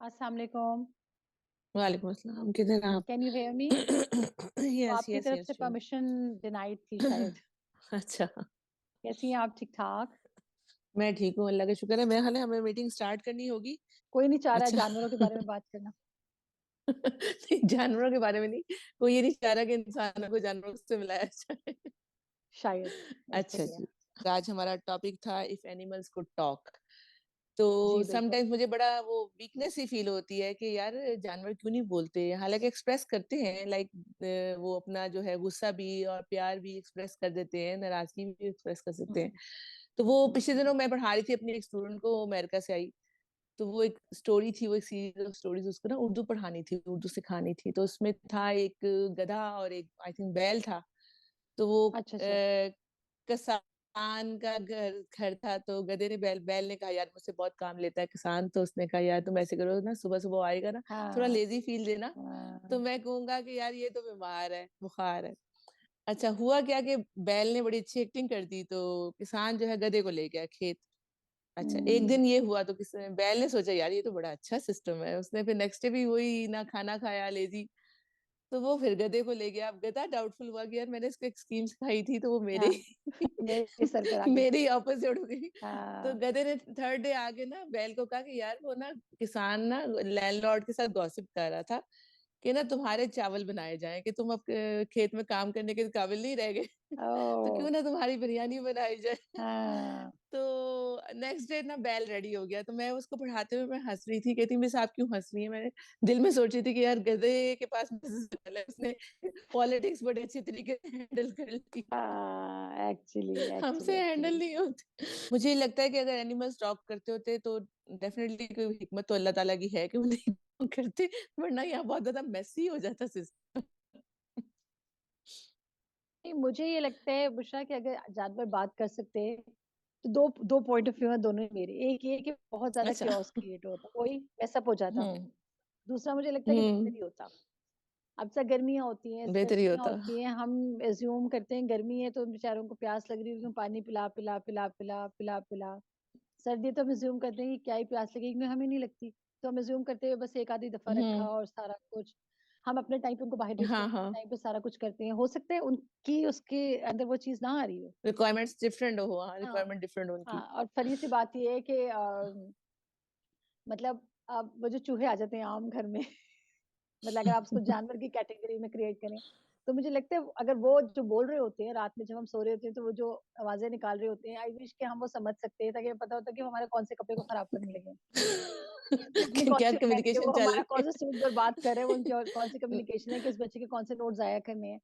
अस्सलाम वालेकुम। वालेकुम अस्सलाम। किधर आप? Can you hear me? वो यस आपकी यस तरफ यस से श्योर। परमिशन डिनाइड थी शायद। अच्छा। कैसी हैं आप? ठीक-ठाक? मैं ठीक हूँ, अल्लाह का शुक्र है। मेरे हाल है, हमें मीटिंग स्टार्ट करनी होगी। कोई नहीं चाह रहा है अच्छा। जानवरों के बारे में बात करना। नहीं, जानवरों के बारे में नहीं। कोई ये नहीं चाह रहा कि इंसानों को जानवरों से मिलाया जाए। शायद, अच्छा इसलिए। जी। आज हमारा टॉपिक था इफ एनिमल्स कुड टॉक। तो जी, बिल्कुल। समटाइम्स मुझे बड़ा वो वीकनेस ही फील होती है कि यार जानवर क्यों नहीं बोलते, हालांकि एक्सप्रेस करते हैं, लाइक वो अपना जो है गुस्सा भी और प्यार भी एक्सप्रेस कर देते हैं, नाराजगी भी एक्सप्रेस कर सकते हैं। हुँ, तो वो पिछले दिनों मैं पढ़ा रही थी अपनी एक स्टूडेंट को, वो अमेरिका से आई। तो वो एक स्टोरी थी, वो एक सीरीज ऑफ स्टोरीज, उसको ना उर्दू पढ़ानी थी, उर्दू सिखानी थी। तो उसमें था एक गधा और एक आई थिंक बैल था। तो वो अच्छा, अच्छा। किसान का घर घर था। तो गधे ने बैल बैल ने कहा यार मुझसे बहुत काम लेता है किसान। तो उसने कहा यार तुम ऐसे करो ना, सुबह सुबह आएगा ना, थोड़ा हाँ, लेजी फील देना, तो हाँ। मैं कहूंगा कि यार ये तो बीमार है, बुखार है। अच्छा हुआ क्या कि बैल ने बड़ी अच्छी एक्टिंग कर दी, तो किसान जो है गधे को ले गया खेत। अच्छा एक हुँ, दिन ये हुआ तो किस बैल ने सोचा यार ये तो बड़ा अच्छा सिस्टम है, उसने फिर नेक्स्ट डे भी वही ना खाना खाया, लेजी। तो वो फिर गधे को ले गया। अब गधा डाउटफुल हुआ कि यार मैंने इसको एक स्कीम सिखाई थी तो वो मेरे हाँ। मेरे सर पर आ गई। मेरे ही ऑपोजिट हो गई। तो हाँ, गधे ने थर्ड डे आके ना बैल को कहा कि यार वो ना किसान ना लैंडलॉर्ड के साथ गॉसिप कर रहा था कि ना तुम्हारे चावल बनाए जाएं, कि तुम अब खेत में काम करने के काबिल नहीं रह गए। तो ओह! क्यों ना तुम्हारी बिरयानी बनाई जाए। हाँ। तो नेक्स्ट डे ना बैल रेडी हो गया। तो मैं उसको पढ़ाते हुए मैं हंस रही थी, कहती मिस आप क्यों हंस रही हैं? मैंने दिल में सोच रही थी कि यार गधे के पास है, उसने पॉलिटिक्स बड़े अच्छे तरीके से हैंडल कर ली, हाँ, एक्चुअली, एक्चुअली, हमसे हैंडल एक्चुअली। नहीं होती। मुझे लगता है कि अगर एनिमल्स टॉक करते होते तो डेफिनेटली कोई हिकमत तो अल्लाह ताला की है कि वो नहीं talk करते, वरना यहाँ बहुत ज्यादा मेसी हो जाता सिस्टम। नहीं, मुझे ये लगता है बुशरा कि अगर जानवर बात कर सकते हैं तो दो दो पॉइंट ऑफ व्यू है दोनों ही मेरे। एक ये कि बहुत ज्यादा अच्छा। क्योस क्रिएट होता, कोई मैसअप हो जाता। हम्म। दूसरा मुझे लगता है कि बेहतर हम्म। ही होता। अब तक गर्मियां होती हैं, बेहतर ही सर्दियां होता। होती हैं, हम एज्यूम करते हैं गर्मी है तो उन बेचारों को प्यास लग रही है, उनको पानी पिला पिला पिला पिला पिला पिला। सर्दी तो हम एज्यूम करते हैं कि क्या ही प्यास लगेगी, क्योंकि हमें नहीं लगती। तो हम एज्यूम करते हैं बस एक आधी दफा रखा हम्म। और सारा कुछ हम अपने टाइम पे उनको हाइड्रेट हाँ करने के हाँ। टाइम पे सारा कुछ करते हैं। हो सकता है उनकी उसके अंदर वो चीज ना आ रही हो। रिक्वायरमेंट्स डिफरेंट हो, हाँ हाँ, रिक्वायरमेंट डिफरेंट हाँ। उनकी। और फनी सी बात ये है कि मतलब अब वो जो चूहे आ जाते हैं आम घर में मतलब अगर आप उसको जानवर की कैटेगरी में क्रिएट करें, तो मुझे लगता है अगर वो जो बोल रहे होते हैं रात में जब हम सो रहे होते हैं, तो वो जो आवाजें निकाल रहे होते हैं, आई विश कि हम वो समझ सकते हैं, ताकि हमें पता होता कि वो हमारे कौन से कपड़े को खराब करने लगे हैं, अपनी कौन क्या सी पहन के कम्युनिकेशन वो चल हमारा रही कौन सा सूट बर्बाद कर रहे हैं, वो उनकी और कौन सी है। कम्युनिकेशन है कि इस बच्चे के कौन से नोट जाया करने हैं।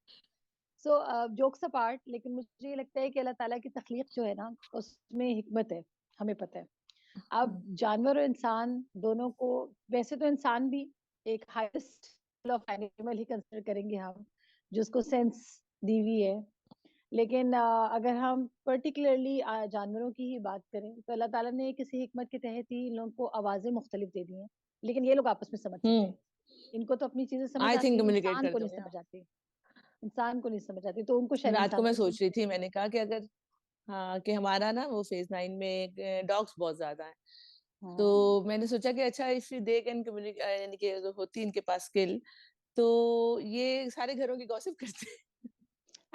सो जोक्स अपार्ट, लेकिन मुझे ये लगता है कि अल्लाह ताला की तख्लीक जो है ना, उसमें हिकमत है, हमें पता है। अब जानवर और इंसान दोनों को, वैसे तो इंसान भी एक highest of animal he consider करेंगे हम, जिसको सेंस दी हुई है। लेकिन अगर हम पर्टिकुलरली जानवरों की ही बात करें, तो अल्लाह ताला ने किसी हिकमत के तहत ही इन लोगों को आवाजें मुख्तलिफ दे दी हैं। लेकिन ये लोग आपस में समझ सकते हम्म। हैं। इनको तो अपनी चीजें समझ आई थिंक आती हैं, कम्युनिकेट इंसान को करते नहीं होंगे, समझ हाँ। आती। इंसान को नहीं समझ आती, तो उनको शायद रात को इंसानों मैं की सोच रही समझ थी, आती है। मैंने कहा कि अगर, हाँ कि हमारा ना वो फेज 9 में डॉग्स बहुत ज्यादा है। हाँ, तो मैंने सोचा कि अच्छा इफ दे कैन कम्युनिकेट, यानी कि अगर होती है इनके पास स्किल, तो ये सारे घरों की गॉसिप करते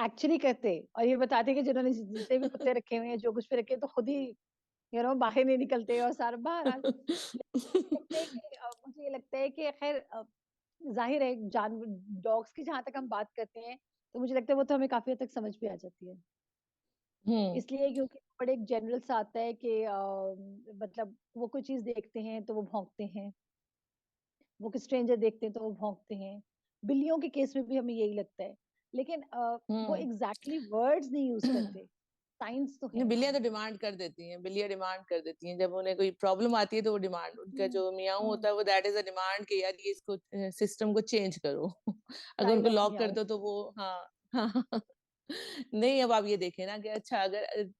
एक्चुअली करते। और ये बताते कि जिन्होंने जितने भी कुत्ते रखे हुए हैं, जो कुछ भी रखे हैं, तो खुद ही बाहर नहीं निकलते और सारा बहरहाल। लगता है कि मुझे ये लगता है कि खैर जाहिर है जानवर डॉग्स की जहां तक हम बात करते हैं, तो मुझे लगता है वो तो हमें काफी हद तक समझ भी आ जाती है। हम्म। इसलिए क्योंकि बड़े एक जनरल सा आता है कि मतलब वो कोई चीज देखते हैं तो वो भौंकते हैं, वो कोई स्ट्रेंजर देखते हैं तो वो भौंकते हैं। बिल्लियों के केस में भी हमें यही लगता है। लेकिन वो हम्म। एग्जैक्टली वर्ड्स नहीं यूज करते। साइंस तो है वहां बिल्लियां तो पे। डिमांड कर देती हैं, बिल्लियां डिमांड कर देती हैं, जब उन्हें कोई प्रॉब्लम आती है तो वो डिमांड, उनका हम्म, जो मियाऊ हम्म। होता है वो दैट इज अ डिमांड कि यार ये इसको सिस्टम को चेंज करो। अगर चाइल्ड उनको ऑफ लॉक कर मियाओ। दो तो वो, हाँ हाँ। नहीं अब आप ये देखें ना कि अच्छा अगर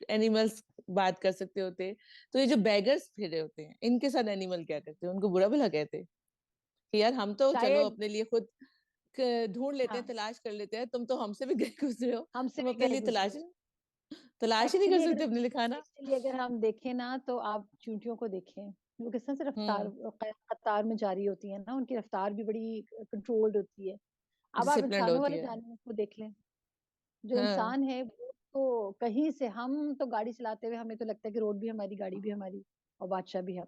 एनिमल्स बात कर सकते होते, तो ये जो बैगर्स फिरे होते हैं इनके साथ एनिमल क्या करते हैं? उनको बुरा भला कहते हैं कि यार हम तो चलो शायद। अपने लिए खुद ढूंढ लेते हैं, हाँ, तलाश कर लेते हैं, तुम तो हमसे भी गए गुजरे हो, हमसे तुम भी अपने गए लिए गुजरे तलाश हो। तलाश ही नहीं कर एक्चुअली अगर सकते अपने लिए खाना। एक्चुअली अगर हम देखें ना, तो आप चींटियों को देखें। वो किस तरह से रफ्तार हम्म। कतार में जारी होती है ना, उनकी रफ्तार भी बड़ी कंट्रोल्ड होती है। अब आप डिसिप्लिन्ड इंसानों होती वाले है। जानवरों को देख लें, जो हाँ। इंसान है वो तो कहीं से, हम तो गाड़ी चलाते हुए हमें तो लगता है कि रोड भी हमारी, गाड़ी भी हमारी, और बादशाह भी हम,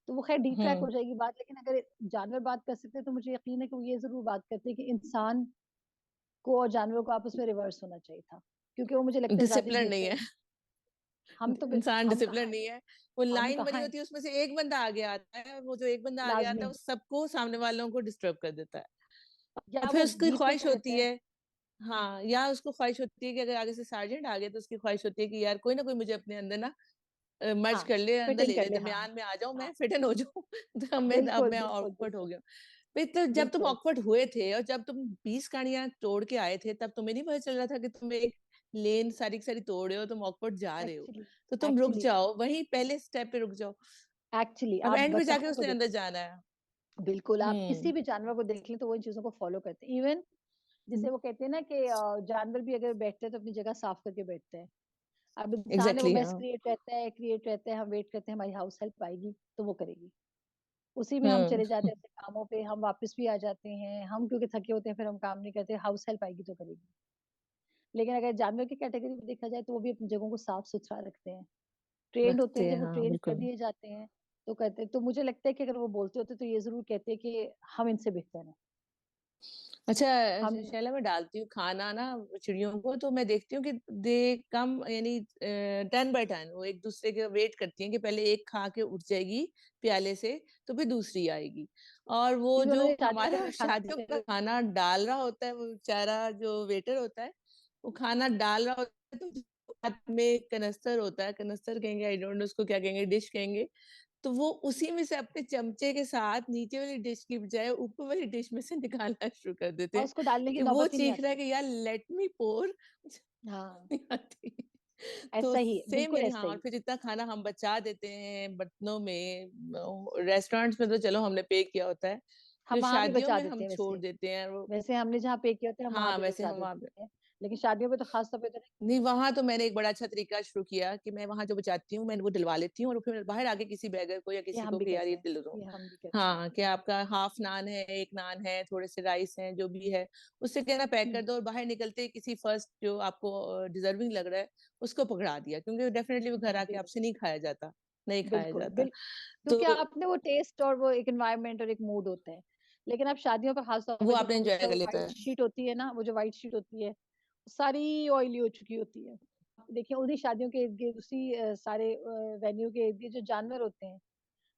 तो वो खैर डी ट्रैक हम्म। हो जाएगी बात। लेकिन अगर जानवर बात कर सकते हैं तो मुझे यकीन है कि वो ये जरूर बात करते हैं कि इंसान को और जानवरों को आपस में रिवर्स होना चाहिए था, क्योंकि वो मुझे लगता है ज्यादा ही डिसिप्लिन नहीं बेहतर। है। हम तो इंसान हम कहाँ डिसिप्लिन हैं, नहीं है। वो हम लाइन बनी कहाँ हैं, होती है, उसमें से एक बंदा आगे आता है, और वो जो एक बंदा आगे आता है लाजमी, वो सबको, सामने वालों को डिस्टर्ब कर देता है। और या फिर वो उसकी बीच में ख्वाहिश खड़ा रहता होती है। है। हाँ, या उसको ख्वाहिश होती है कि अगर आगे से सार्जेंट आ गया तो उसकी ख्वाहिश होती है कि यार कोई ना कोई मुझे अपने अंदर ना मर्ज हाँ, कर ले, अंदर फिटिंग ले कर ले, ले, हाँ दरमियान में आ जाऊं, हाँ, मैं फिट इन हो जाऊं। तो अब बिल्कुल मैं बिल्कुल ऑकवर्ड हो बिल्कुल गया। फिर तो जब तुम बिल्कुल। ऑकवर्ड हुए थे और जब तुम 20 कहानियां तोड़ के आए थे, तब तुम्हें नहीं पता चल रहा था कि तुम एक लेन सारी की सारी तोड़ रहे हो, तुम ऑकवर्ड जा रहे हो। एक्चुअली तो तुम रुक एक्चुअली जाओ, वहीं पहले स्टेप पे रुक जाओ। एक्चुअली अब आप एंड पे जाके बताओ को उसने अंदर देखो, जाना है। बिल्कुल आप किसी हम्म। भी जानवर को देख लें तो वो इन चीजों को फॉलो करते हैं। इवन जिसे वो कहते हैं ना कि जानवर भी अगर बैठते हैं तो अपनी जगह साफ करके बैठते हैं। अब इंसान है, वो एग्जैक्टली, मेस हाँ। क्रिएट रहता है, हम वेट करते हैं हमारी हाउस हेल्प आएगी तो वो करेगी, उसी में हम हम्म। चले जाते हैं अपने कामों पे, हम वापस भी आ जाते हैं, हम क्योंकि थके होते हैं फिर हम काम नहीं करते, हाउस हेल्प आएगी तो करेगी। लेकिन अगर जानवर की कैटेगरी में देखा जाए तो वो भी अपनी जगहों को साफ सुथरा रखते हैं, ट्रेंड होते रखते हैं, हैं, जब वो हाँ, ट्रेन कर बिल्कुल। दिए जाते हैं तो करते हैं। तो मुझे लगता है कि अगर वो बोलते होते तो ये जरूर कहते हैं कि हम इनसे बेहतर हैं। अच्छा, हम शैला, मैं डालती हूँ खाना ना चिड़ियों को, तो मैं देखती हूँ कि दे कम, यानी 10 बाय 10 वो एक दूसरे के वेट करती हैं कि पहले एक खा के उठ जाएगी प्याले से, तो फिर दूसरी आएगी। और वो क्योंकि जो उन्होंने शादियों हमारा में खाना शादियों का खाना डाल रहा होता है, वो बेचारा जो वेटर होता है, वो खाना डाल रहा होता है, तो जो हाथ में कनस्तर होता है, कनस्तर कहेंगे, आई डोंट नो उसको क्या कहेंगे, डिश कहेंगे, तो वो उसी में से अपने चमचे के साथ नीचे वाली डिश की बजाय ऊपर वाली डिश में से निकालना शुरू कर देते और हैं, उसको डालने की कि वो नौबत ही नहीं चीख रहा है आती। कि यार लेट मी पोर। हाँ, नहीं आती। तो ऐसा ही है, सेम, बिल्कुल यानी हाँ, ऐसा और ही। फिर इतना खाना हम बचा देते हैं बर्तनों में। रेस्टोरेंट्स में तो चलो हमने पे किया होता है, हम जो वहां भी शादियों बचा में देते हम हैं छोड़ वैसे, देते हैं वो। वैसे हमने जहाँ पे किया होता है हम वहां हाँ, भी वैसे बचा हम वहाँ, देते हैं। लेकिन शादियों पे तो खास तौर पे तो नहीं, वहां तो मैंने एक बड़ा अच्छा तरीका शुरू किया कि मैं वहां जो बचाती हूँ, मैं वो दिलवा लेती हूँ, और फिर बाहर आके किसी बैगर को या ये किसी हम को भी कि यार ये करते हैं, दिल दो। ये हम भी करते हैं। हाँ, कि आपका हाफ नान है, एक नान है, थोड़े से राइस हैं, जो भी है, उससे कहना पैक कर हम्म, दो, और बाहर निकलते ही किसी फर्स्ट जो आपको डिजर्विंग लग रहा है उसको पकड़ा दिया, क्योंकि डेफिनेटली वो घर हम भी आके आपसे करते नहीं खाया जाता, नहीं हैं, खाया बिल्कुल जाता। क्योंकि तो आपने वो टेस्ट और वो एक एनवायरनमेंट और एक मूड होता है। लेकिन आप शादियों पर खास तौर वो पे आपने देखोगे एंजॉय तो कर वो लेता व्हाइट है। शीट होती है ना, वो जो व्हाइट शीट होती है सारी ऑयली हो चुकी होती है। देखिए उन्हीं शादियों के इर्द गिर्द, उसी सारे वेन्यू के इर्द गिर्द जो जानवर होते हैं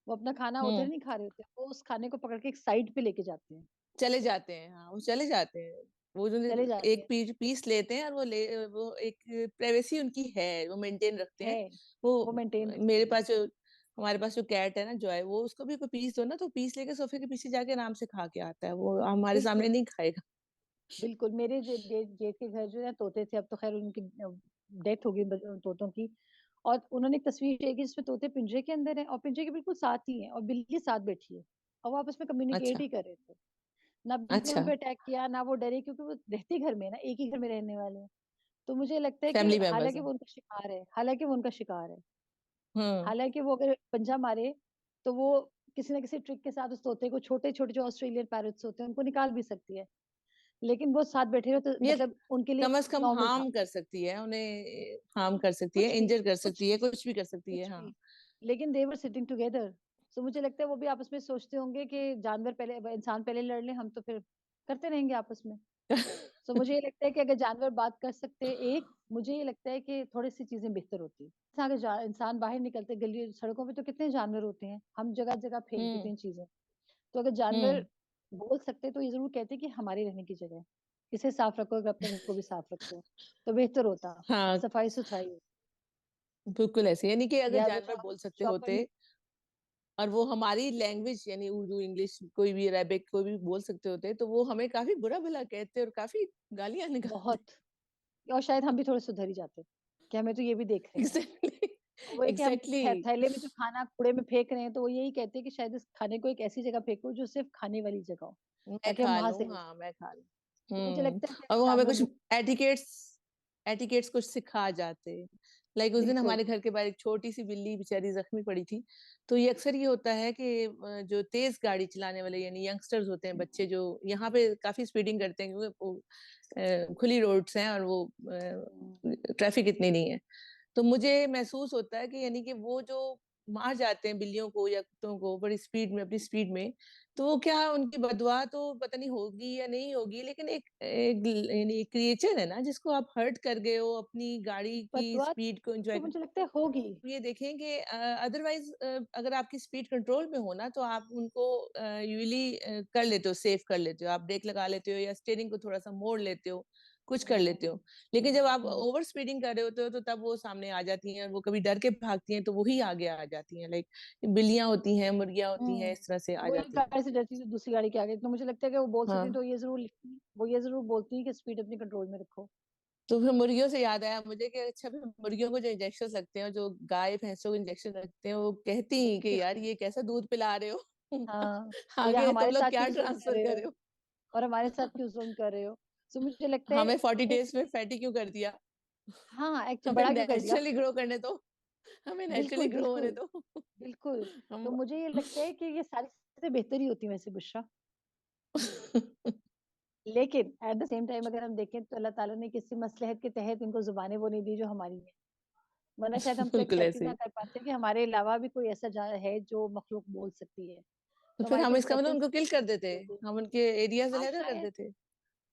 वो अपना खाना उधर हम्म। नहीं खा रहे होते, वो उस खाने को पकड़ के एक साइड पे लेके जाते हैं, चले जाते हैं, हाँ, वो चले जाते हैं। वो जो चले जाते एक हैं। पीस लेते हैं, और वो एक प्राइवेसी उनकी है, वो मेंटेन रखते है, हैं। वो वो मेंटेन रखते मेरे हैं। पास जो हमारे पास जो कैट है ना, जॉय, वो उसको भी कोई पीस दो ना, तो पीस लेके सोफे के पीछे जाके आराम से खा के आता है, वो हमारे सामने बिल्कुल नहीं खाएगा। बिल्कुल। मेरे जेठ के घर जो है तोते थे, अब तो खैर उनकी डेथ हो गई तोतों की। और उन्होंने एक तस्वीर शेयर की जिसमें तोते पिंजरे के अंदर है और पिंजरे के बिल्कुल साथ ही है और बिल्ली साथ बैठी है, और वो आपस में कम्युनिकेट अच्छा। ही कर रहे थे। ना बिल्ली ने उन अच्छा। पे अटैक किया, ना वो डरे, क्योंकि वो रहती घर में है ना, एक ही घर में रहने वाले हैं। तो मुझे लगता है कि फैमिली मेंबर्स हालांकि हैं। वो उनका शिकार है, हालांकि वो उनका शिकार है, हम्म। हालांकि वो अगर पंजा मारे तो वो किसी ना किसी ट्रिक के साथ उस तोते को, छोटे छोटे जो ऑस्ट्रेलियन पैरट्स होते हैं उनको निकाल भी सकती है, लेकिन वो साथ बैठे रहे तो ये मतलब उनके लिए कम से कम नॉर्मल था। हार्म कर सकती है उन्हें, हार्म कर सकती है, कुछ भी, इंजर कर कुछ सकती है, कुछ भी कर सकती है, कुछ हाँ। भी, लेकिन दे वर सिटिंग टुगेदर। सो मुझे लगता है वो भी आपस में सोचते होंगे कि जानवर पहले, इंसान पहले लड़ ले, हम तो फिर करते रहेंगे आपस में। सो मुझे ये लगता है कि अगर जानवर बात कर सकते हैं, एक मुझे ये लगता है कि थोड़ी सी चीजें बेहतर होती। अगर इंसान बाहर निकलते, गली सड़कों पे तो कितने जानवर होते हैं, हम जगह जगह फेंक देते हम्म। हैं चीजें। तो अगर जानवर हम्म। बोल सकते तो ये जरूर कहते कि हमारे रहने की जगह है, इसे साफ रखो, अगर अपने घर को भी साफ रखो तो बेहतर होता, हाँ, सफाई सुथराई होती। बिल्कुल ऐसे, यानी कि अगर या वो जानवर बोल सकते शॉपर, होते, और वो हमारी लैंग्वेज यानी उर्दू, इंग्लिश, कोई भी अरेबिक कोई भी बोल सकते होते, तो वो हमें काफी बुरा भला कहते और काफी गालियां निकालते। बहुत, और शायद हम भी थोड़े सुधर ही जाते कि हमें तो ये भी देख रहे हैं। एग्जैक्टली। और वो है कि हम एग्जैक्टली। थैले में जो खाना कूड़े में फेंक रहे हैं तो वो यही कहते हैं कि शायद इस खाने को एक ऐसी जगह फेंको जो सिर्फ खाने वाली जगह हो, मैं ताकि हम खा वहां से लूं, ले हाँ, जाएं। मैं खा लूं। तो मुझे लगता है कि और वो हमें जानवर कुछ बोल, एटिकेट्स एटिकेट्स कुछ सिखा जाते, लाइक उस दिन बिल्कुल। हमारे घर के बाहर एक छोटी सी बिल्ली बेचारी जख्मी पड़ी थी। तो ये अक्सर ये होता है कि जो तेज गाड़ी चलाने वाले यानी यंगस्टर्स होते हैं, बच्चे जो यहाँ पे काफी स्पीडिंग करते हैं क्योंकि वो खुली रोड्स हैं और वो ट्रैफिक इतनी नहीं है। तो मुझे महसूस होता है कि यानी कि वो जो मार जाते हैं बिल्लियों को या कुत्तों को बड़ी स्पीड में, अपनी स्पीड में, तो वो क्या उनकी बदवा तो पता नहीं होगी या नहीं होगी, लेकिन एक यानी एक क्रिएचर है ना जिसको आप हर्ट कर गए हो अपनी गाड़ी की बदवा स्पीड को एंजॉय तो कर। मुझे लगता है होगी। ये देखें कि अदरवाइज अगर आपकी स्पीड कंट्रोल में हो ना तो आप उनको यूजली कर लेते हो, सेव कर लेते हो, आप ब्रेक लगा लेते हो या स्टीयरिंग को थोड़ा सा मोड़ लेते हो, कुछ कर लेते हो। हम्म, लेकिन जब आप हम्म, ओवर स्पीडिंग कर रहे होते हो तो तब वो सामने आ जाती हैं, वो कभी डर के भागती हैं तो वही आगे आ जाती हैं, लाइक बिल्लियां होती हैं, मुर्गियां होती हैं, इस तरह से आ वो एक जाती हैं। गाड़ी से डरती है तो दूसरी गाड़ी के आगे, तो मुझे लगता है कि वो बोल सकती है, हाँ, तो ये जरूर लिखती, वो ये जरूर बोलती है कि स्पीड अपनी कंट्रोल में रखो। तो फिर मुर्गियों से याद आया मुझे कि अच्छा, फिर मुर्गियों को जो इंजेक्शन लगते हैं, जो गाय भैंसों को इंजेक्शन लगते हैं, वो कहती हैं कि यार ये कैसा दूध पिला रहे हो। हाँ, या आगे तुम हमारे लोग साथ क्या क्यों जुल्म कर ट्रांसफर रहे कर रहे हो, हो। और हमारे साथ क्यों जुल्म कर रहे हो। सो मुझे लगता है हमें 40 कि डेज में फैटी क्यों कर दिया। हाँ, एक्चुअली हमें बड़ा क्यों कर दिया। नेचुरली ग्रो करने दो, हमें नेचुरली बिल्कुल, ग्रो होने बिल्कुल, दो। बिल्कुल। तो हम मुझे ये लगता है कि ये सारी चीज़ें बेहतर ही होती हैं वैसे बुशरा। लेकिन एट द सेम टाइम अगर हम देखें तो अल्लाह ताला ने किसी मसलहत के तहत इनको ज़ुबानें वो नहीं दी जो हमारी हैं। वरना शायद हम तो बिल्कुल एक्सेप्ट ही ऐसे ना ही। कर पाते कि हमारे अलावा भी कोई ऐसा है जो मखलूक बोल सकती है। तो तो फिर हमारे हम को इसका मतलब एक्सेप्टेंस उनको किल कर देते, होती। हम उनके एरिया से हाँ, अलहदा कर शायद देते।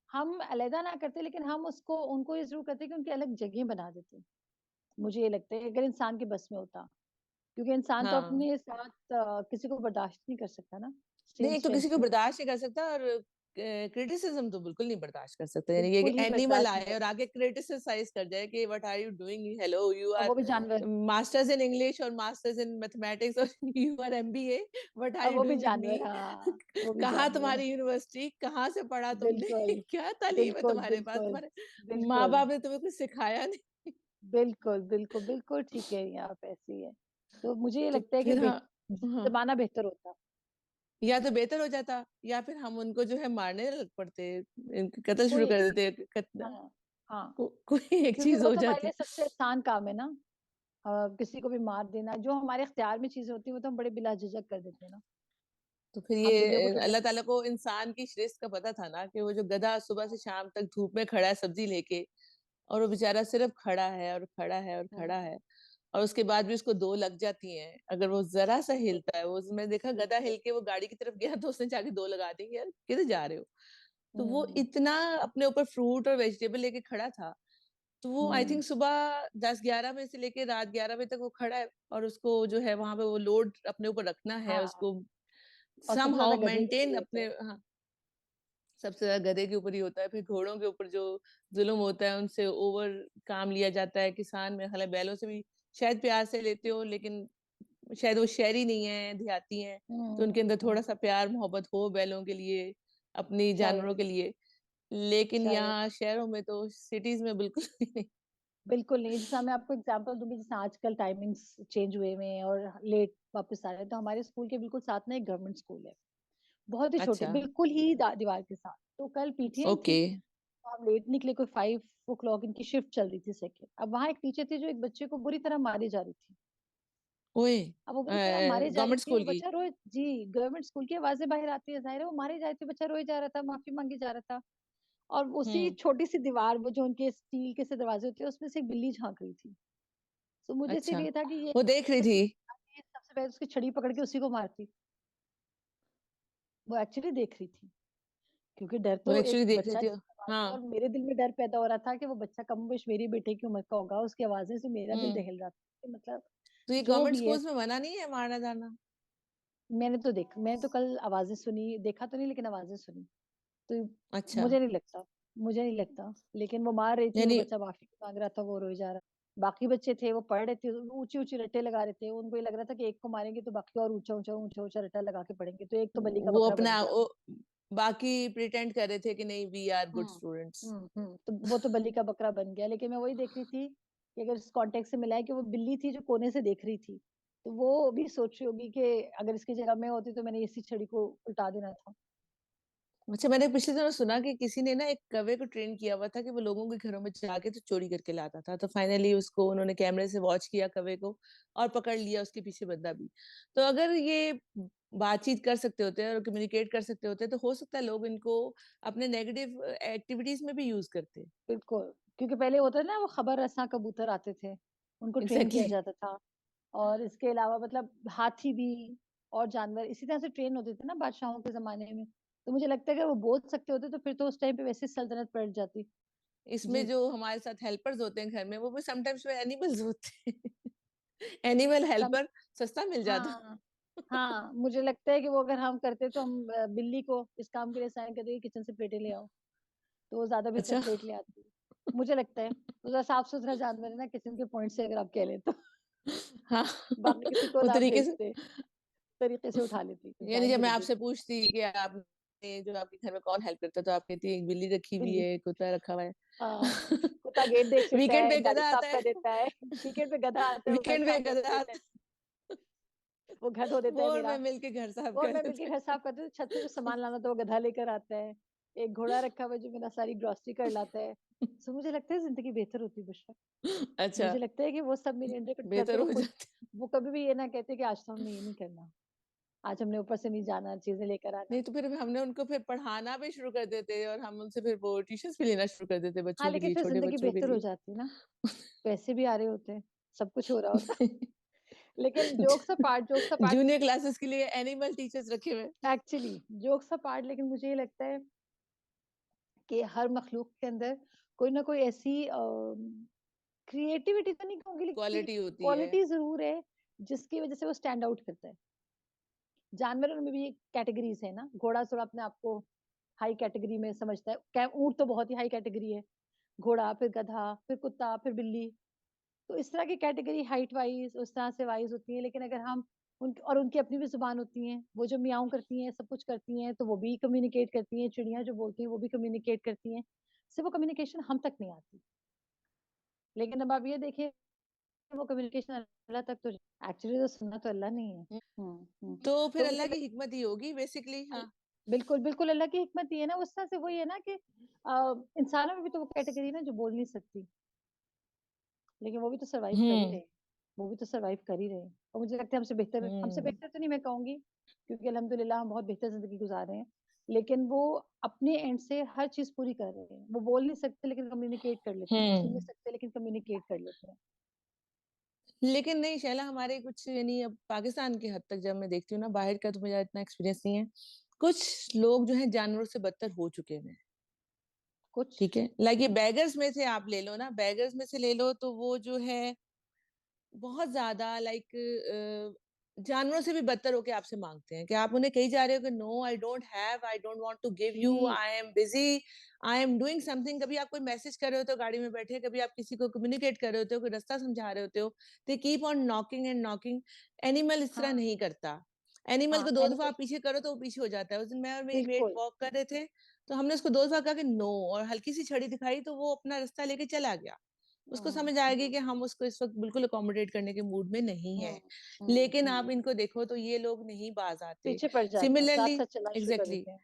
हम अलग ना करते, लेकिन हम उसको उनको ये ज़रूर करते कि उनकी अलग जगह बना देते। मुझे ये लगता है अगर इंसान के बस में होता। क्योंकि इंसान तो हाँ, अपने साथ किसी को बर्दाश्त नहीं कर सकता ना, नहीं, सेम एक तो स्ट्रेंथ किसी को में। बर्दाश्त नहीं कर सकता और क्रिटिसिज्म तो बिल्कुल नहीं बर्दाश्त कर सकते, यानी कि बिल्कुल ही एनिमल बर्दाश्त नहीं आए कर और सकता। आगे क्रिटिसाइज कर जाए कि what are you doing, hello you और आर वो भी जानवर, मास्टर्स इन इंग्लिश और मास्टर्स इन मैथमेटिक्स और you are MBA, what are और यू वो भी डूइंग विद मी। जानवर, हाँ, वो भी कहाँ जानवर। तुम्हारी यूनिवर्सिटी, कहाँ से पढ़ा तुमने, बिल्कुल, क्या तालीम है बिल्कुल, तुम्हारे पास, बिल्कुल, तुम्हारे माँ बिल्कुल, बाप ने तुम्हें कुछ सिखाया नहीं। बिल्कुल, बिल्कुल, बिल्कुल ठीक कह रही हैं आप, ऐसी है। तो मुझे ये तो लगता है कि फिर हाँ, हाँ, ज़माना बेहतर होता। या तो बेहतर हो जाता या फिर हम उनको जो है मारने लग पड़ते, इनके कत्ल शुरू कोई एक कर चीज़, देते, हाँ, हाँ, कोई एक क्योंकि चीज वो हो तो हमारे लिए जाती। सबसे आसान काम है ना। किसी को भी मार देना, जो हमारे इख्तियार में चीज़ें होती हैं, वो तो हम बड़े बिला झिझक कर देते हैं ना। तो फिर हम ये दुनिया को तो अल्लाह डर, ताला को इंसान की शिरस्त का पता था ना कि वो जो गधा सुबह से शाम तक धूप में खड़ा है सब्जी लेके, और वो बेचारा सिर्फ खड़ा है और खड़ा है और खड़ा हुँ, है, और उसके बाद भी उसको दो लग जाती हैं अगर वो जरा सा बिल्कुल, हिलता है, वो मैंने देखा गधा बिल्कुल। हिल के वो गाड़ी की तरफ गया तो उसने जाके दो लगा दी, यार किधर जा रहे हो। तो वो हुँ, इतना अपने ऊपर फ्रूट और वेजिटेबल लेके खड़ा था। तो वो आई हुँ, थिंक सुबह 10-11 बजे से लेके रात 11 बजे तक वो खड़ा है, और उसको जो है वहां पे वो लोड अपने ऊपर रखना है, हाँ, उसको और सबसे समहाउ ज़्यादा गधे के ऊपर मेंटेन ही होता अपने, है। हाँ, सबसे ज्यादा गधे के ऊपर ही होता है, फिर घोड़ों के ऊपर जो जुल्म होता है उनसे ओवर काम लिया जाता है। किसान में हालांकि बैलों से भी शायद प्यार से लेते हो, लेकिन शायद वो शहरी नहीं है, देहाती हैं, तो हुँ, उनके अंदर थोड़ा हुँ, सा प्यार मोहब्बत हो बैलों के लिए, अपनी शायद, जानवरों के लिए। लेकिन शायद। यहाँ शहरों में तो, सिटीज में बिल्कुल भी नहीं। बिल्कुल नहीं, जैसे मैं आपको एग्जांपल दूँगी, जैसे आजकल टाइमिंग्स चेंज हुए हुए हैं और लेट वापस आ रहे हैं, तो हमारे स्कूल के बिल्कुल साथ में एक गवर्नमेंट स्कूल है। बहुत ही छोटे, अच्छा, बिल्कुल ही दीवार के साथ। तो कल पीटीएम ओके, थी, तो हम लेट निकले, कोई 5 o'clock इनकी शिफ्ट चल रही थी सेकंड। अब वहाँ एक टीचर थी जो एक बच्चे को बुरी तरह मारी जा रही थी। ओए, अब वो बुरी तरह मारे जा रही गवर्नमेंट थी, वो स्कूल की। बच्चा रोए जी, गवर्नमेंट स्कूल की आवाज़ें बाहर आती है, ज़ाहिर है वो मारे जा रहे थे, बच्चा रोए जा रहा था, माफ़ी माँगे जा रहा था। और उसी हम्म, छोटी-सी दीवार, वो जो उनके स्टील के से दरवाजे होते हैं, उसमें से एक बिल्ली झाँक रही थी। तो मुझे सिर्फ अच्छा, ये था कि ये वो देख रही थी। सबसे पहले उसकी छड़ी पकड़ के उसी को मारती। वो एक्चुअली देख रही थी, क्योंकि डर वो तो एक एक्चुअली देख रही बच्चा थी। जिसकी आवाज़ है, हाँ, और मेरे दिल में डर पैदा हो रहा था कि वो बच्चा कमोबेश मेरी बेटे की उम्र का होगा, उसकी आवाज़ें से मेरा दिल हम्म, दहल रहा था कि मतलब तो ये जो गवर्नमेंट भी है। स्कूल्स में मना नहीं है मारना धारना। मैंने तो कल आवाज़ें सुनी, देखा तो नहीं लेकिन आवाज़ें सुनी। तो अच्छा, मुझे नहीं लगता, लेकिन वो मार रही थी, वो यानी बच्चा माफ़ी माँग रहा था, वो रोए जा रहा। बाकी बच्चे थे, वो पढ़ रहे थे, ऊँची-ऊँची रट्टे लगा रहे थे, उनको ये लग रहा था कि एक को मारेंगे तो बाकी और ऊँचा-ऊँचा रट्टा लगा के पढ़ेंगे, तो एक तो बलि का वो बकरा बन अपना गया। वो बाकी प्रिटेंड कर रहे थे कि नहीं वी आर गुड हुँ, स्टूडेंट्स। तो वो तो बलि का बकरा बन गया, लेकिन मैं वही देख रही थी कि अगर इस कॉन्टेक्स्ट से मिलाएँ कि वो बिल्ली थी जो कोने से देख रही थी, तो वो भी सोच रही होगी कि अगर इसकी जगह मैं होती तो मैंने इसी छड़ी को उल्टा देना था। अच्छा, मैंने पिछले दिनों सुना कि किसी ने ना एक कौवे को ट्रेन किया हुआ था कि वो लोगों के घरों में जाके तो चोरी करके लाता था। तो फाइनली उसको उन्होंने कैमरे से वॉच किया कौवे को और पकड़ लिया उसके पीछे बंदा भी। तो अगर ये बातचीत कर सकते होते हैं और कम्युनिकेट कर सकते होते हैं, तो हो सकता है लोग इनको अपने नेगेटिव एक्टिविटीज़ में भी यूज़ करते। बिल्कुल, क्योंकि पहले होता है ना वो खबर रसा कबूतर आते थे, उनको ट्रेन किया एग्ज़ैक्टली। जाता था और इसके अलावा मतलब हाथी भी और जानवर इसी तरह से ट्रेन होते थे ना बादशाहों के ज़माने में। तो मुझे लगता है कि वो बोल सकते होते तो फिर तो उस टाइम पे वैसे सल्तनत पलट जाती। इसमें जी, जो हमारे साथ हेल्पर्स होते हैं घर में, वो भी समटाइम्स वो एनिमल्स होते हैं। एनिमल सम हेल्पर सस्ता मिल जाता। हाँ, हाँ, मुझे लगता है कि वो अगर हम करते तो हम बिल्ली को इस काम के लिए असाइन कर दें कि किचन से प्लेटें ले आओ, तो वो ज़्यादा बेहतर अच्छा। प्लेट ले आती। मुझे लगता है, वो ज़रा साफ-सुथरा जानवर है ना किचन के पॉइंट से अगर आप कह लें तो। हाँ। बाकी किसी को वो ना तरीके से भेजते, तरीके से उठा लेती, यानी जाएँ जब मैं ज़रूर आपसे देती। पूछती कि आपने जो आपके घर में कौन हेल्प करता है, तो आप कहती एक बिल्ली रखी हुई बिल्ली है, कुत्ता रखा हुआ है। हाँ, कुत्ता गेट देख सकता वीकेंड है, पे गाड़ी गधा साफ आता है। कर देता है, वीकेंड पे गधा आता है, वो घर वीकेंड पे साफ कर गधा देता आता है, है। वो घर धो देता वो है और मेरा। मैं मिलके घर साफ वो और कर मैं मिलके देते घर साफ करती हूँ, छत से जो सामान लाना था वो गधा लेकर आता है। एक घोड़ा रखा हुआ है जो मेरा सारी ग्रॉसरी कर लाता है। हैं। सो मुझे लगता है ज़िंदगी बेहतर होती है बुशरा। अच्छा, मुझे लगता है कि वो सब मेरे अंडर कंट्रोल करते बेहतर हैं, हो जाते हैं। वो कभी भी ये ना कहते कि आज तो हमने ये नहीं करना, आज हमने ऊपर से नहीं जाना, चीज़ें लेकर आना। नहीं तो फिर हमने उनको फिर पढ़ाना भी शुरू कर देते और हम उनसे फिर वो ट्यूशन्स भी लेना शुरू कर देते हाँ, बच्चों के लेकिन लिए, फिर छोटे ज़िंदगी बच्चों के बेहतर हो लिए। जाती है ना, पैसे भी आ रहे होते हैं, सब कुछ हो रहा होता है। लेकिन जोक्स अपार्ट जूनियर क्लासेस के लिए एनिमल टीचर्स रखे हुए हैं। एक्चुअली जोक्स अपार्ट लेकिन मुझे ये लगता है कि हर मखलूक के अंदर कोई ना कोई ऐसी क्रिएटिविटी तो नहीं कहूँगी लेकिन क्वालिटी होती है। क्वालिटी ज़रूर है, जिसकी वज़ह से वो स्टैंड आउट करता है। जानवरों में भी कैटेगरीज़ है ना, घोड़ा थोड़ा अपने आप को हाई कैटेगरी में समझता है, कै ऊँट तो बहुत ही हाई कैटेगरी है, घोड़ा, फिर गधा, फिर कुत्ता, फिर बिल्ली। तो इस तरह की कैटेगरी हाइट वाइज़ उस तरह से वाइज़ होती है, लेकिन अगर हम उनकी अपनी भी ज़ुबान होती है, वो जो मियाऊँ करती हैं, सब कुछ करती हैं, तो वो भी कम्युनिकेट करती हैं, चिड़िया जो बोलती हैं, वो भी कम्युनिकेट करती हैं। सिर्फ़ वो कम्युनिकेशन हम तक नहीं आती। लेकिन अब आप ये देखिए वो कम्युनिकेशन अल्लाह तक तो एक्चुअली तो सुनना तो अल्लाह ने ही है। हुँ, हुँ, हुँ। तो फिर तो मुझे अल्लाह लग की हिकमत ही होगी बेसिकली। अल हाँ। बिल्कुल, बिल्कुल अल्लाह की हिकमत ही है ना, उस तरह से वही है ना कि इंसानों में भी तो वो कैटेगरी है ना जो बोल नहीं सकती, लेकिन वो भी तो सर्वाइव कर ही रहे हुँ, हैं। वो भी तो सर्वाइव कर ही रहे हैं। और मुझे लगता है हमसे हुँ, बेहतर तो नहीं मैं कहूँगी, क्योंकि अल्हम्दुलिल्लाह हम बहुत बेहतर ज़िंदगी गुज़ार रहे हैं। लेकिन वो अपने एंड से हर चीज़ पूरी कर रहे हैं। वो बोल नहीं सकते लेकिन कम्युनिकेट कर लेते हैं, सुन नहीं हुँ। सकते लेकिन कम्युनिकेट कर लेते हैं। लेकिन नहीं शैला हमारे कुछ यानी अब पाकिस्तान की हद तक जब मैं देखती हूँ ना, बाहर का तो मेरा इतना एक्सपीरियंस नहीं है। कुछ लोग जो हैं जानवरों से बदतर हो चुके हैं, कुछ ठीक है? लाइक ये बेगर्स में से आप ले लो ना, बेगर्स में से ले लो तो वो जो है बहुत ज़्यादा लाइक जानवरों से भी बदतर होके आपसे माँगते हैं कि आप उन्हें कही जा रहे हो कि no I don't have, I don't want to give you, जी, I am busy, I am doing something. कभी आप कोई मैसेज कर रहे होते हो गाड़ी में बैठे, कभी आप किसी को कम्युनिकेट कर रहे होते हो, कोई रास्ता समझा रहे होते हो, they keep on knocking and knocking. Animal इस तरह हाँ, नहीं करता। एनिमल हाँ, को 2 दफ़ा एनिमल आप पीछे करो तो वो पीछे हो जाता है। उस दिन मैं और मेरी मेट बिल्कुल। वॉक कर रहे थे, तो हमने उसको 2 दफ़ा कहा कि नो और हल्की सी छड़ी दिखाई तो वो अपना रास्ता लेके चला गया। उसको हुँ, समझ आएगी हुँ, कि हम उसको इस वक़्त बिल्कुल अकोमोडेट करने के मूड में नहीं हैं। हुँ, हुँ, लेकिन आप हुँ। इनको देखो तो ये लोग नहीं बाज़ आते। पीछे पड़ जाते हैं, सिमिलरली साथ-साथ चलना शुरू कर एग्ज़ैक्टली देते हैं।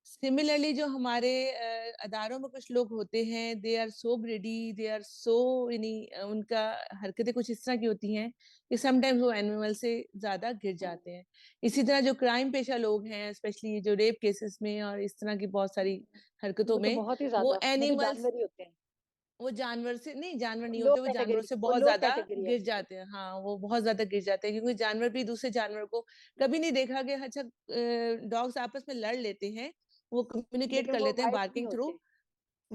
सिमिलरली जो हमारे अदारों में कुछ लोग होते हैं, they are so greedy, they are so यानी उनका हरकतें कुछ इस तरह की होती हैं कि समटाइम्स वो एनिमल से ज़्यादा गिर हुँ, जाते हैं। इसी तरह जो क्राइम पेशा लोग हैं, स्पेशली जो रेप केसेस में और इस तरह की बहुत सारी हुँ। हरकतों वो तो में, बहुत ही वो ज़्यादा, वो तो एनिमल्स जानवर ही होते हैं। वो जानवर से नहीं जानवर नहीं लो होते, वो जानवरों कैटेगरी से वो बहुत लो ज़्यादा कैटेगरी है गिर उसकी। जाते हैं। हाँ, वो बहुत ज़्यादा गिर जाते हैं क्योंकि जानवर भी दूसरे जानवर को कभी नहीं देखा कि अच्छा डॉग्स आपस में लड़ लेते हैं, वो कम्युनिकेट लेकिन कर वो लेते हैं वाइल्ड नहीं बार्किंग थ्रू, होते,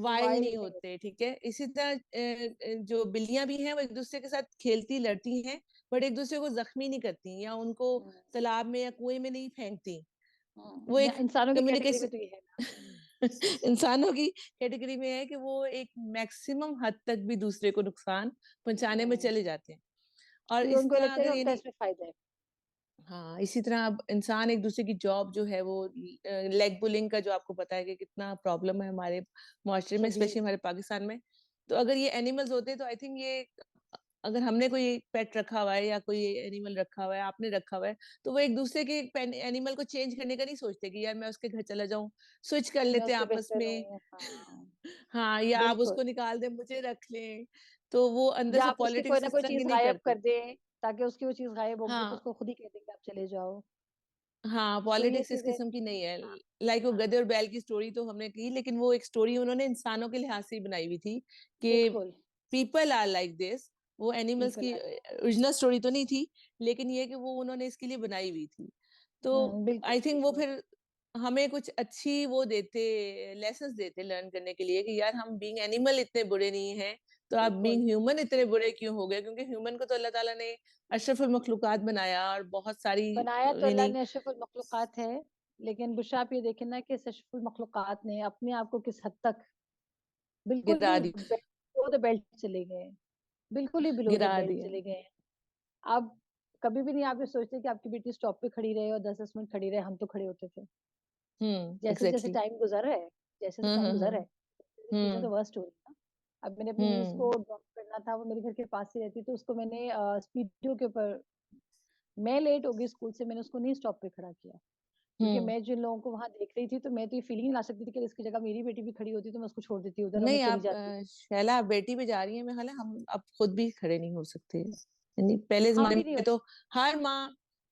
वो वाइल्ड नहीं वाइल्ड नहीं होते। होते, ठीक है? इसी तरह जो बिल्लियाँ भी हैं, वो एक-दूसरे के साथ खेलती, लड़ती हैं, बट एक-दूसरे को ज़ख्मी नहीं करती या उनको हुँ, तालाब में या कुएँ में नहीं फेंकती। हुँ। वो या एक इंसानों की कैटेगरी में कम्युनिकेशन तो ये है ना, इंसानों की कैटेगरी में है कि वो एक मैक्सिमम हद तक भी दूसरे को नुकसान पहुँचाने में हुँ, चले जाते हैं। और क्योंकि इस उनको तरह लगता है अगर कि उनका यानी इसमें फ़ायदा है। हाँ, इसी तरह अब इंसान एक-दूसरे की जॉब जो है वो लेग पुलिंग का जो आपको पता है कि कितना प्रॉब्लम है हमारे मुआशरे में, शदीद स्पेशली हमारे पाकिस्तान में। तो अगर ये एनिमल्स होते तो आई थिंक ये अगर हमने कोई पेट रखा हुआ है या कोई एनिमल रखा हुआ है, आपने रखा हुआ है, तो वो एक दूसरे के एनिमल को चेंज करने का नहीं सोचते कि यार मैं उसके घर चला जाऊं, स्विच कर मैं लेते हैं उससे आपस बेहतर में। हूँ, हाँ, हाँ, या आप बिल्कुल। उसको निकाल दें, मुझे रख लें। तो वो अंदर या से आप उसकी कोई पॉलिटिक्स ना इस कोई तरह की चीज़ नहीं गायब करते। कर दें, ताकि उसकी वो चीज़ गायब होगी तो हाँ, उसको खुद ही कह देंगे आप चले जाओ। हाँ, तो ये पॉलिटिक्स इस चीज़ें, किस्म की नहीं है। हाँ, लाइक वो हाँ, गधे और बैल की स्टोरी तो हमने की, लेकिन वो एक स्टोरी उन्होंने इंसानों के लिहाज से ही बनाई हुई थी कि बिल्कुल, पीपल आर लाइक दिस। वो एनिमल्स पीपल की आर, ओरिजिनल स्टोरी तो नहीं थी, लेकिन ये कि वो उन्होंने इसके लिए बनाई हुई थी। तो बिल्कुल, आई थिंक वो बिल्कुल, फिर हमें कुछ अच्छी वो देते, लेसन्स देते लर्न करने के लिए कि यार हम बीइंग एनिमल इतने बुरे नहीं हैं, तो आप बिल्कुल। बीइंग ह्यूमन इतने बुरे क्यों हो गए? क्योंकि ह्यूमन को तो अल्लाह ताला ने अशरफुल मखलूकात बनाया और बहुत सारी बनाया तो अल्लाह यानी ने अशरफुल मखलूक़ात है, लेकिन बुशरा आप ये देखें ना कि इस अशरफुल मखलूक़ात ने अपने आप को किस हद तक बिल्कुल गिरा ही दी, बिलो द बेल्ट चले गए हैं, बिल्कुल ही बिलो द गिरा बेल्ट दिया। चले गए हैं। आप कभी भी नहीं आप ये सोचते कि आपकी बेटी स्टॉप पे खड़ी रहे और 10-10 मिनट खड़ी रहे, हम तो खड़े होते थे। जैसे-जैसे एग्ज़ैक्टली। टाइम गुज़र रहा है, जैसे-जैसे हुँ, टाइम हुँ, गुज़र रहा हुँ। है, ये चीज़ें तो हुँ, वर्स्ट हो रही हैं ना। अब मैंने अपनी नीज़ को हुँ, ड्रॉप करना था, वो मेरे घर के पास ही रहती है, तो उसको मैंने स्पीडो के ऊपर, मैं लेट हो गई स्कूल से, मैंने उसको नहीं स्टॉप पे खड़ा किया। क्योंकि हुँ। मैं जिन लोगों को वहाँ देख रही थी, तो मैं तो ये फीलिंग नहीं ला सकती थी कि इसकी जगह मेरी बेटी भी खड़ी होती तो मैं उसको छोड़ देती उधर और मैं नहीं चली आप जाती। शैला आप बेटी पे जा रही हैं, मैं ख़्याल है हम अब खुद भी खड़े नहीं हो सकते। यानी पहले हम ज़माने भी नहीं में हो तो सकते।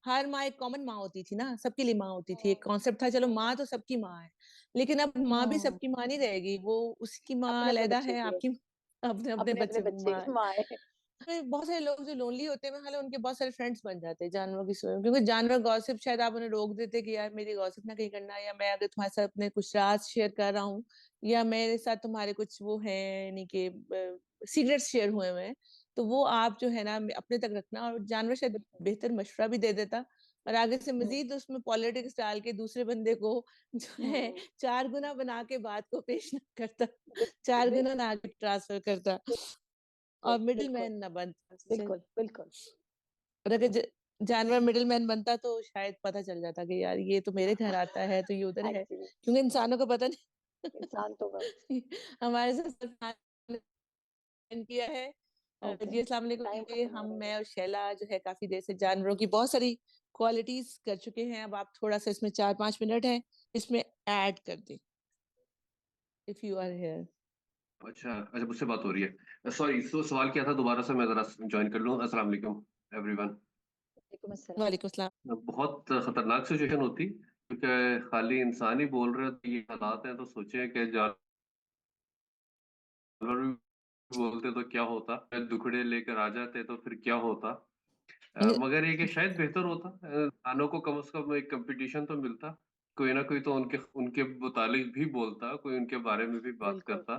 हर माँ एक कॉमन माँ होती थी ना, सबके लिए माँ होती थी। एक हुँ, कॉन्सेप्ट था चलो हुँ, माँ तो सबकी माँ है। लेकिन अब माँ भी हुँ, सबकी माँ नहीं रहेगी, वो उसकी माँ अपने-अपने अलग बच्चे है, की है, आपकी अपने-अपने अपने-अपने बच्चों की बच्चे माँ है। की माँ है। बहुत सारे लोग जो लोनली होते हैं, हालाँकि उनके बहुत सारे फ्रेंड्स बन जाते हैं जानवरों की स्टोरी में, क्योंकि जानवर गॉसिप शायद आप उन्हें रोक देते कि यार मेरी गॉसिप ना कहीं करना, या मैं अगर तुम्हारे साथ अपने कुछ राज़ शेयर कर रहा हूँ या मेरे साथ तुम्हारे कुछ वो हैं यानी कि सीक्रेट्स शेयर हुए हुए हैं, तो वो आप जो है ना अपने तक रखना, और जानवर शायद बिल्कुल, बेहतर मशवरा भी दे देता और आगे से हुँ, मज़ीद उसमें पॉलिटिक्स डाल के दूसरे बंदे को जो है हुँ, 4 गुना बना के बात को पेश ना करता, बिल्कुल, 4 गुना बिल्कुल, ना आगे ट्रांसफ़र करता बिल्कुल, और मिडल बिल्कुल, मैन ना बनता। बिल्कुल, बिल्कुल। और अगर जानवर मिडलमैन बनता तो शायद पता चल जाता कि यार ये तो मेरे घर आता है तो ये उधर है, एक्चुअली क्योंकि इंसानों को पता इंसान तो बस नहीं हमारे साथ किया है। ओके, जी अस्सलाम वालेकुम, टाइम ये खत्म हो हम रहा है। मैं और शैला जो है काफी देर से जानवरों की बहुत सारी क्वालिटीज कर चुके हैं। अब आप थोड़ा सा इसमें 4-5 मिनट है इसमें ऐड कर दें, इफ यू आर हियर। अच्छा, अच्छा मुझसे बात हो रही है। सॉरी, सवाल क्या था दोबारा से मैं ज़रा जॉइन कर लूँ। अस्सलाम वालेकुम एवरीवन। वालेकुम अस्सलाम। वालेकुम सलाम। बहुत खतरनाक सिचुएशन होती क्योंकि खाली इंसान ही बोल रहे हैं तो ये हालात हैं, तो सोचें कि जानवर भी बोलते तो क्या होता, दुखड़े लेकर आ जाते तो फिर क्या होता। मगर ये कि शायद बेहतर होता, इंसानों को कम से कम एक कंपटीशन तो मिलता, कोई ना कोई तो उनके उनके मुतालिक भी बोलता, कोई उनके बारे में भी बात बिल्कुल, करता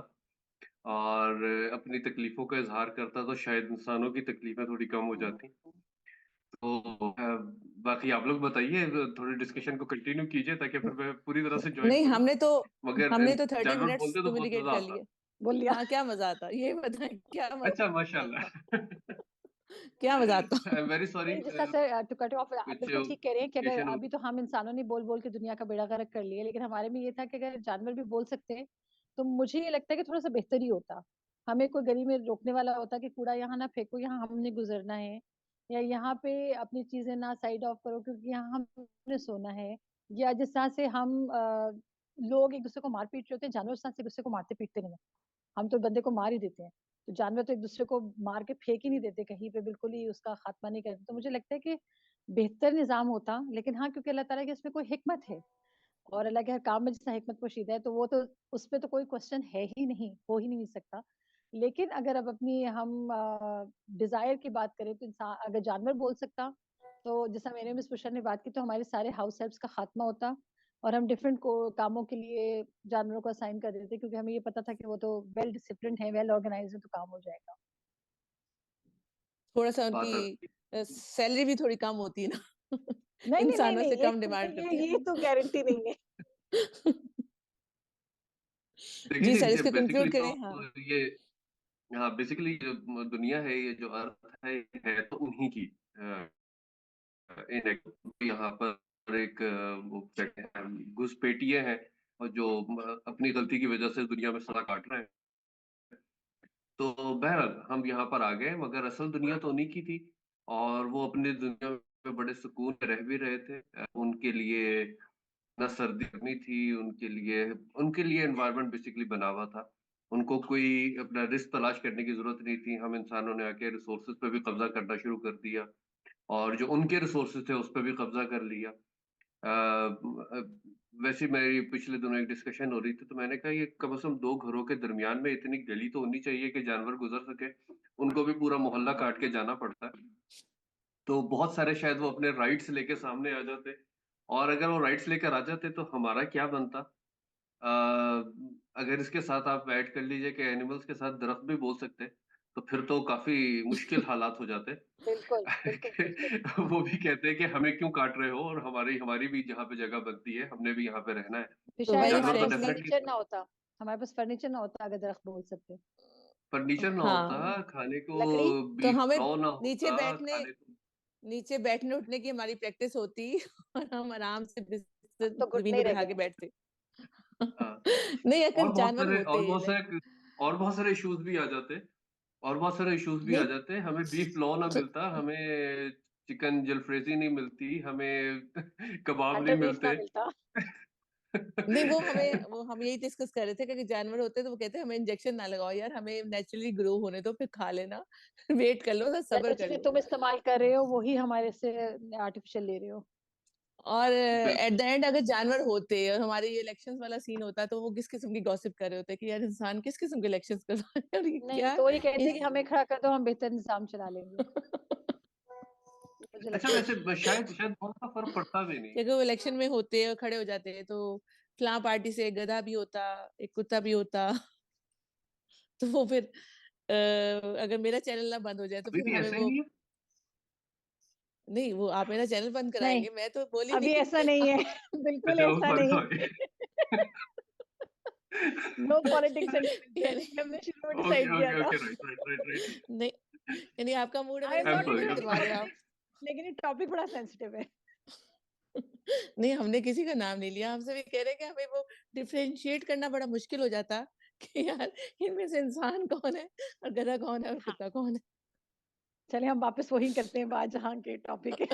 और अपनी तकलीफ़ों का इज़हार करता, तो शायद इंसानों की तकलीफ़ें थोड़ी कम हो हुँ, जाती। तो बाकी आप लोग बताइए, थोड़ी डिस्कशन को कंटिन्यू कीजिए ताकि फिर मैं पूरी तरह से जॉइन नहीं करूँ। मगर हमने तो 30 जानवर मिनट्स बोलते तो बहुत कम्युनिकेट मज़ा कर आता। लिए। बोल दिया। हाँ, क्या मज़ा आता? ये बताएँ क्या मज़ा अच्छा, माशाल्लाह। क्या मज़ा आता? आई एम वेरी सॉरी, नहीं, जिस तरह से टू कट ऑफ, आप कुछ बिल्कुल ठीक कह रहे हैं कि अगर ओकेज़न हो। अभी तो हम इंसानों ने बोल-बोल के दुनिया का बेड़ा गर्क कर लिया, लेकिन हमारे में ये था कि अगर जानवर भी बोल सकते हैं, तो मुझे ये लगता है कि थोड़ा-सा बेहतर ही होता। हमें कोई गली में रोकने वाला होता कि कूड़ा यहाँ ना फेंको, यहाँ हमने गुज़रना है, या यहाँ पे अपनी चीज़ें ना साइड ऑफ करो क्योंकि यहाँ हमने सोना है, या जिस तरह से हम लोग एक-दूसरे को मार पीट रहे होते हैं, जानवर उस तरह से एक-दूसरे को मारते-पीटते नहीं हैं। हम तो बंदे को मार ही देते हैं। तो जानवर तो एक-दूसरे को मार के फेंक ही नहीं देते कहीं पे, बिल्कुल ही उसका खात्मा नहीं करते। तो मुझे लगता है कि बेहतर निज़ाम होता, लेकिन हाँ, क्योंकि अल्लाह ताला की इसमें कोई हिकमत है और अल्लाह के हर काम में जिसका हिकमत पोशीदा है, तो वो तो उसपे तो कोई क्वेश्चन है ही नहीं, हो ही नहीं सकता। लेकिन अगर अब अपनी हम डिज़ायर की बात करें तो अगर जानवर बोल सकता, तो जैसा मैंने मिस बुशरा ने बात की, तो हमारे सारे हाउस हेल्प्स का खात्मा होता और हम डिफरेंट को कामों के लिए जानवरों को असाइन कर देते क्योंकि हमें ये पता था कि वो तो वेल डिसिप्लिन्ड है, वेल ऑर्गनाइज्ड है, तो काम हो जाएगा। थोड़ा-सा बात उनकी सैलरी भी थोड़ी कम होती है ना। नहीं, नहीं, नहीं, इंसानों से नहीं, कम डिमांड करते ये हैं। तो गारंटी नहीं है। देखिए जी जी, सर, ये इसको बेसिकली कंक्लूड तो करें। हाँ। ये, हाँ, बेसिकली जो दुनिया है, ये जो अर्थ है तो उन्हीं की। यहाँ पर एक वो कहते हैं घुसपैठिए हैं और जो अपनी गलती की वजह से दुनिया में सड़ा काट रहे हैं। तो बहरहाल हम यहाँ पर आ गए, मगर असल दुनिया तो उन्हीं की थी, और वो अपनी दुनिया में बड़े सुकून में रह भी रहे थे। उनके लिए ना सर्दी गर्मी थी, उनके लिए एनवायरनमेंट बेसिकली बना हुआ था। उनको कोई अपना रिस्क तलाश करने की जरूरत नहीं थी। हम इंसानों ने आके रिसोर्सेज पे भी कब्जा करना शुरू कर दिया, और जो उनके रिसोर्सेज थे उस पर भी कब्जा कर लिया। वैसे मेरी पिछले दिनों एक डिस्कशन हो रही थी, तो मैंने कहा ये कम से कम दो घरों के दरमियान में इतनी गली तो होनी चाहिए कि जानवर गुजर सके। उनको भी पूरा मोहल्ला काट के जाना पड़ता है। तो बहुत सारे शायद वो अपने राइट्स लेके सामने आ जाते, और अगर वो राइट्स लेकर आ जाते तो हमारा क्या बनता। अगर इसके साथ आप ऐड कर लीजिए कि एनिमल्स के साथ दरख्त भी बोल सकते, तो फिर तो काफी मुश्किल हालात हो जाते। बिल्कुल बिल्कुल बिल्कुल। वो भी कहते हैं कि हमें क्यों काट रहे हो, और हमारी हमारी भी जहाँ पे जगह बनती है, हमने भी यहाँ पे रहना है। फिर तो शायद वही हमारे जानवर तो पास फ्रेंडली। फर्नीचर डेफिनेटली, ना होता, हमारे पास फर्नीचर ना होता अगर दरख्त बोल सकते। फर्नीचर ना होता, हाँ, खाने को लकड़ी। तो बीफ हमें फ्लो ना नीचे होता, बैठने खाने को। नीचे बैठने उठने की हमारी प्रैक्टिस होती और हम आराम से अब बिस्तर तो जमीन घुटने पे ही रह बिठा गए के हैं। बैठते। हाँ, नहीं, अगर और बहुत जानवर सारे होते और हैं बहुत सारे और बहुत सारे इश्यूज भी आ जाते, नहीं हमें बीफ फ्लो ना तो मिलता, हमें चिकन जलफ्रेजी नहीं मिलती, हमें कबाब नहीं हंटर बीफ ना मिलते। मिलता। नहीं, वो हम यही डिस्कस कर रहे थे कि अगर जानवर होते तो वो कहते हमें इंजेक्शन ना लगाओ यार, हमें नेचुरली ग्रो होने दो, फिर खा लेना। वेट कर लो, थोड़ा सब्र कर नेचुरली लो। तुम इस्तेमाल कर रहे हो, वही हमारे से आर्टिफिशियल ले रहे हो। और एट बिल्कुल। द एंड अगर जानवर होते और हमारे ये इलेक्शंस वाला सीन होता, तो वो किस किस्म की गॉसिप कर रहे होते कि यार इंसान किस किस्म के इलेक्शंस कर रहा है और ये नहीं क्या तो वही कहते ये हैं कि हमें खड़ा कर दो, हम बेहतर निजाम चला लेंगे। मुझे अच्छा, लगता है वैसे शायद शायद बहुत सा फर्क पड़ता भी नहीं। कि अगर वो इलेक्शन में होते और खड़े हो जाते तो फलां पार्टी से एक गधा भी होता, एक कुत्ता भी होता। तो वो फिर अगर मेरा चैनल ना बंद हो जाए तो अभी फिर भी हमें ऐसा ही वो नहीं है। नहीं, वो आप मेरा चैनल बंद नहीं, कराएंगे, मैं तो बोली अभी नहीं। ऐसा नहीं है। बिल्कुल अच्छा, ऐसा सॉरी नहीं सॉरी। है। नो पॉलिटिक्स इन फ्यूचर, यानी ये हमने शुरू में ओके डिसाइड किया ओके था। Okay, right right right right. नहीं, यानी आपका मूड है आई मेरे am I am not channel into बंद सॉरी। एनी करवा रहे हो आप। पॉलिटिक्स, लेकिन ये टॉपिक बड़ा सेंसिटिव है। नहीं, हमने किसी का नाम नहीं लिया, हमसे भी कह रहे हैं कि हमें वो डिफरेंशिएट करना बड़ा मुश्किल हो जाता कि यार इनमें से इंसान कौन है और गधा कौन है और हाँ, कुत्ता कौन चलिए हम वापस वही करते हैं बात जहाँ के टॉपिक है।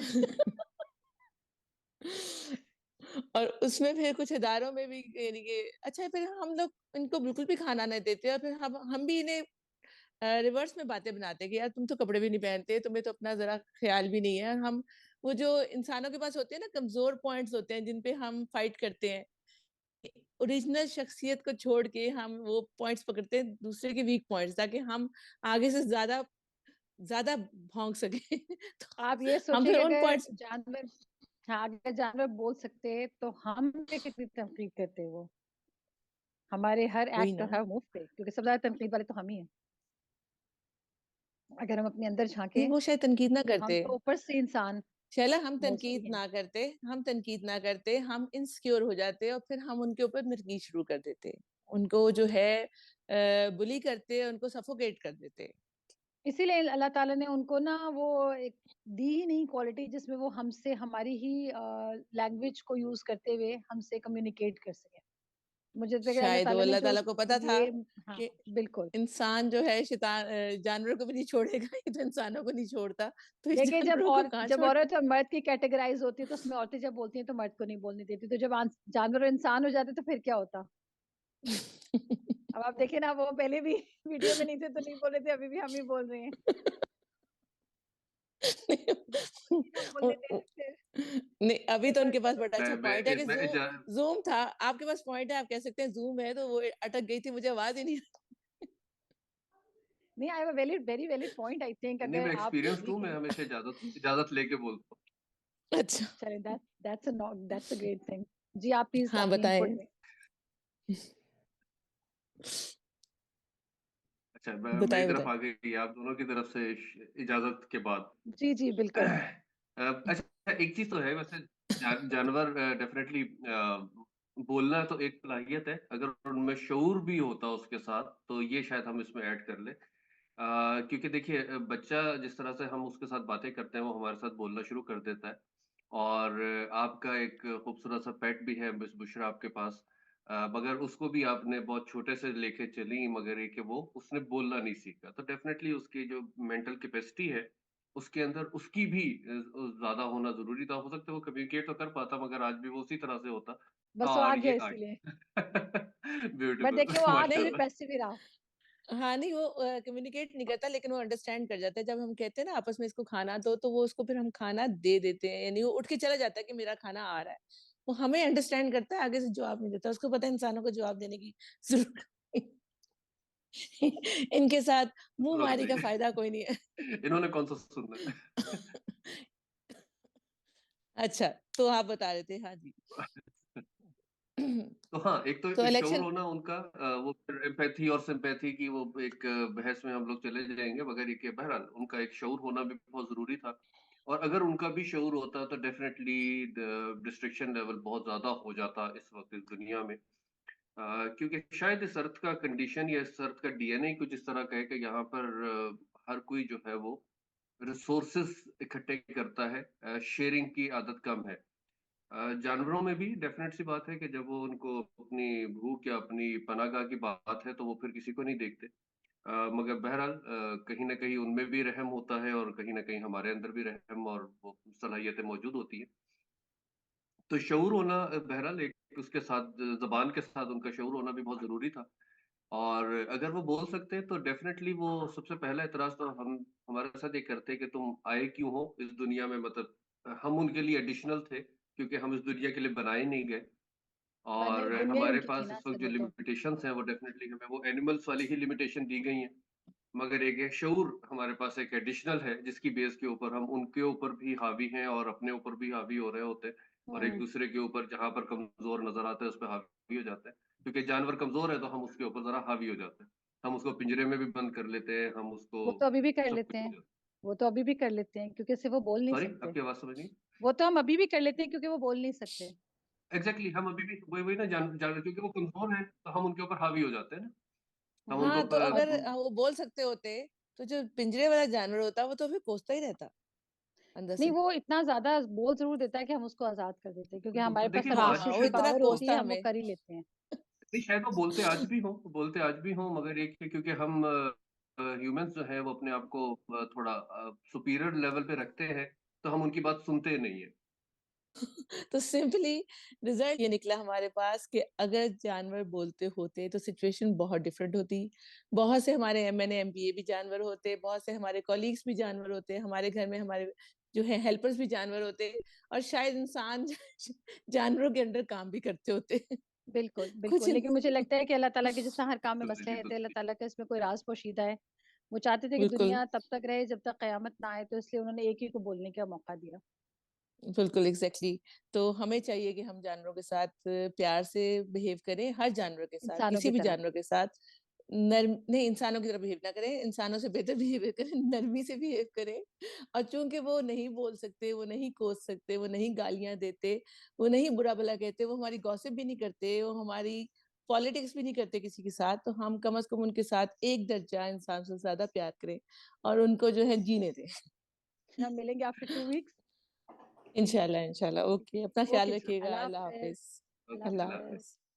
है। और उसमें फिर कुछ इदारों में भी यानी कि अच्छा फिर हम लोग इनको बिल्कुल भी खाना नहीं देते, और फिर हम भी इन्हें रिवर्स में बातें बनाते हैं कि यार तुम तो कपड़े भी नहीं पहनते, तुम्हें तो अपना जरा ख्याल भी नहीं है। और हम वो जो इंसानों के पास होते हैं ना कमजोर पॉइंट्स होते हैं जिन पे हम फाइट करते हैं, ओरिजिनल शख्सियत को छोड़ के हम वो पॉइंट्स पकड़ते हैं दूसरे के वीक पॉइंट्स, ताकि हम आगे से ज्यादा ज्यादा भौंक सके। तो आप ये हम सोचिए फिर कि उन अगर पॉइंट्स जानवर, हाँ अगर जानवर बोल सकते तो हम पे कितनी तनकीद करते वो, हमारे हर वही एक्ट ना। और हर मूव पे, क्योंकि सबसे ज्यादा तनकीद वाले तो हम ही हैं। अगर हम अपने अंदर नहीं, झांकें वो शायद तनकीद ना तो हम करते। तो ऊपर से इंसान शैला, हम मोस्टली तनकीद हैं। ना करते, हम तनकीद ना करते, हम इनसिक्योर हो जाते और फिर हम उनके ऊपर तनकीद शुरू कर देते, उनको जो है बुली करते, उनको सफोकेट कर देते। इसीलिए अल्लाह ताला ने उनको ना वो एक दी ही नहीं क्वालिटी जिसमें वो हमसे हमारी ही लैंग्वेज को यूज करते हुए हमसे कम्युनिकेट कर सके। मुझे लगता है कि अल्लाह शायद वो ताला ने अल्लाह जो ताला को पता था ये, हाँ कि बिल्कुल। इंसान जो है शैतान, जानवरों को भी नहीं छोड़ेगा, ये तो इंसानों को नहीं छोड़ता, तो इस देखिए जानवरों को कहाँ जब छोड़े। औरत और मर्द की कैटेगराइज होती है तो उसमें औरतें जब बोलती हैं तो मर्द को नहीं बोलने देती, तो जब जानवर और इंसान हो जाते तो फिर क्या होता। अब आप देखिए ना, वो पहले भी वीडियो में नहीं थे तो नहीं बोल रहे थे, अभी भी हम ही बोल रहे हैं। जब बोलती ना बोलने दे रहे थे। नहीं, अभी ये तो फर्क उनके है पास बड़ा दोनों अच्छा में। पॉइंट है कि मैं जूम था, आपके पास पॉइंट है, आप कह सकते हैं जूम है, तो वो अटक गई थी, मुझे आवाज ही नहीं। नहीं, I have a very valid point, I think नहीं, अगर मैं आप कुछ एक्सपीरियंस्ड भी हूँ, मैं कहें। हमेशा इजाजत इजाजत लेके बोलता अच्छा, चलिए दैट्स अ ग्रेट थिंग। जी आप प्लीज हाँ अपनी इनपुट बताएं। दें। हूँ। अच्छा, मेरी बताएं तरफ बताएं। आ गई, आप दोनों की तरफ से इजाजत के बाद। जी जी बिल्कुल। अच्छा, एक चीज तो है वैसे, जानवर डेफिनेटली बोलना तो एक सलाहियत है, अगर उनमें शऊर भी होता उसके साथ तो ये शायद हम इसमें ऐड कर ले। क्योंकि देखिए, बच्चा जिस तरह से हम उसके साथ बातें करते हैं वो हमारे साथ बोलना शुरू कर देता है। और आपका एक खूबसूरत सा पेट भी है मिस बुशरा आपके पास। मगर उसको भी आपने बहुत छोटे से लेके चली, मगर ये कि वो उसने बोलना नहीं सीखा, तो डेफिनेटली उसकी जो मेंटल कैपेसिटी है, उसके अंदर उसकी भी ज़्यादा होना ज़रूरी था। हो सकता है वो कम्युनिकेट तो कर पाता, मगर आज भी वो उसी तरह से होता। बस वो आ और गया ये आज इसीलिए। बट ब्यूटीफुल देखिए वो आगे माशाल्लाह। इम्प्रेसिव ही रहा। हाँ, नहीं वो कम्युनिकेट नहीं करता लेकिन वो अंडरस्टैंड कर जाता है। जब हम कहते हैं ना आपस में इसको खाना दो, तो वो उसको फिर हम खाना दे देते हैं। यानी वो उठ के चला जाता है कि मेरा खाना आ रहा है। वो हमें अंडरस्टैंड करता है, आगे से जवाब नहीं देता। उसको पता है इंसानों को जवाब देने की ज़रूरत इनके साथ ज़रूरत मुँहमारी का नहीं फ़ायदा कोई नहीं है। है। इन्होंने कौन-सा सुनना है। अच्छा, तो आप बता रहे थे। हाँ जी। तो हाँ, एक तो तो शऊर इलेक्शन होना उनका, वो फिर एम्पैथी और सिम्पैथी की वो एक बहस में हम लोग चले जाएँगे, मगर ये कि बहरहाल उनका एक शऊर होना भी बहुत ज़रूरी था। और अगर उनका भी शऊर होता तो डेफ़िनेटली द डिस्ट्रैक्शन लेवल बहुत ज़्यादा हो जाता इस वक़्त इस दुनिया में। क्योंकि शायद इस अर्थ का कंडीशन या इस अर्थ का डीएनए कुछ इस तरह का है कि यहाँ पर हर कोई जो है वो रिसोर्सेज़ इकट्ठे करता है, शेयरिंग की आदत कम है। जानवरों में भी डेफ़िनेट सी बात है कि जब वो उनको अपनी भूख या अपनी पनाहगाह की बात है, तो वो फिर किसी को नहीं देखते। मगर बहरहाल कहीं न कहीं उनमें भी रहम होता है और कहीं न कहीं हमारे अंदर भी रहम और वो सलाहियतें मौजूद होती हैं। तो शऊर होना बहरहाल एक उसके साथ ज़बान के साथ उनका शऊर होना भी बहुत ज़रूरी था। और अगर वो बोल सकते हैं तो डेफ़िनेटली वो सबसे पहला एतराज़ तो हम हमारे साथ ये करते हैं कि तुम आए क्यों हो इस दुनिया में, मतलब हम उनके लिए एडिशनल थे, क्योंकि हम इस दुनिया के लिए बनाए नहीं गए। बने और दुनिया ही हमारे उनकी थी पास ना इस असल वक़्त जो में तो। लिमिटेशंस हैं वो डेफ़िनेटली हमें वो एनिमल्स वाली ही लिमिटेशन दी गई हैं। मगर एक है शऊर हमारे पास एक एडिशनल है, जिसकी बेस के ऊपर हम उनके ऊपर भी हावी हैं और अपने ऊपर भी हावी हो रहे होते हैं, और हुँ। एक-दूसरे के ऊपर जहाँ पर कमज़ोर नज़र आता है उस पे हावी हो जाते हैं। क्योंकि जानवर कमज़ोर है तो हम उसके ऊपर ज़रा हावी हो जाते हैं। हम उसको पिंजरे में भी बंद कर लेते हैं, हम उसको वो तो अभी भी कर सब लेते कुछ हो हैं। जाता है। वो तो अभी भी कर लेते हैं क्योंकि सिर्फ़ वो बोल नहीं सॉरी, सकते। आपकी आवाज़ समझ नहीं। वो तो हम अभी भी कर लेते हैं क्योंकि वो बोल नहीं सकते। एग्ज़ैक्टली, हम अभी भी वही वही ना जानवर क्योंकि वो कमज़ोर हैं, तो हम उनके ऊपर हावी हो जाते हैं ना। हम हुँ। उनको हाँ, तो अगर अब वो बोल सकते होते, तो जो पिंजरे वाला जानवर होता, वो तो फिर कोसता ही रहता अंदर नहीं से। वो इतना ज़्यादा बोल ज़रूर देता है कि हम उसको आज़ाद कर देते हैं क्योंकि हमारे पास देखिए वो आज हाँ, भी वो सफिशिएंट शायद इतना पावर होती कोसता है, हम वो हमें। कर ही लेते हैं। नहीं, शायद वो बोलते आज भी हों, मगर एक है क्योंकि हम ह्यूमन्स जो हैं वो अपने आप को थोड़ा सुपीरियर लेवल पे रखते हैं, तो हम उनकी बात सुनते नहीं हैं। तो सिंपली रिजल्ट ये निकला हमारे पास कि अगर जानवर बोलते होते तो सिचुएशन बहुत डिफरेंट होती। बहुत से हमारे एमएनए एमपीए भी जानवर होते, बहुत से हमारे कॉलीग्स भी जानवर होते, हमारे घर में हमारे जो है हेल्पर्स भी जानवर होते, और शायद इंसान जानवरों के अंडर काम भी करते होते। बिल्कुल, कुछ बिल्कुल। लेकिन मुझे लगता है कि अल्लाह ताला के जिस तरह हर काम में दूसरी चीज़ मसलहत है, दूसरी अल्लाह चीज़। ताला का इसमें कोई राज़ पोशीदा है। वो चाहते थे कि बिल्कुल। दुनिया तब तक रहे जब तक क़यामत ना आए, तो इसलिए उन्होंने एक ही को बोलने का मौका दिया। बिल्कुल, एग्ज़ैक्टली। तो हमें चाहिए कि हम जानवरों के साथ प्यार से बिहेव करें, हर जानवर के साथ, इंसानों किसी की भी तरह। जानवर के साथ नर्म नहीं, इंसानों की तरह बिहेव ना करें, इंसानों से बेहतर बिहेवियर करें, नरमी से बिहेव करें। और चूँकि वो नहीं बोल सकते, वो नहीं कोस सकते, वो नहीं गालियाँ देते, वो नहीं बुरा-भला कहते, वो हमारी गॉसिप भी नहीं करते, वो हमारी पॉलिटिक्स भी नहीं करते किसी के साथ, तो हम कम से कम उनके साथ 1 दर्जा इंसान से ज़्यादा प्यार करें और उनको जो है जीने दें। हम मिलेंगे आफ्टर 2 वीक्स। इंशाल्लाह, इंशाल्लाह। ओके, अपना ख़्याल ओके जी, रखिएगा। अल्लाह अल्लाह हाफ़िज़। हाफ़िज़। अल्लाह ओके, अल्लाह अल्लाह हाफ़िज़। हाफ़िज़। हाफ़िज़।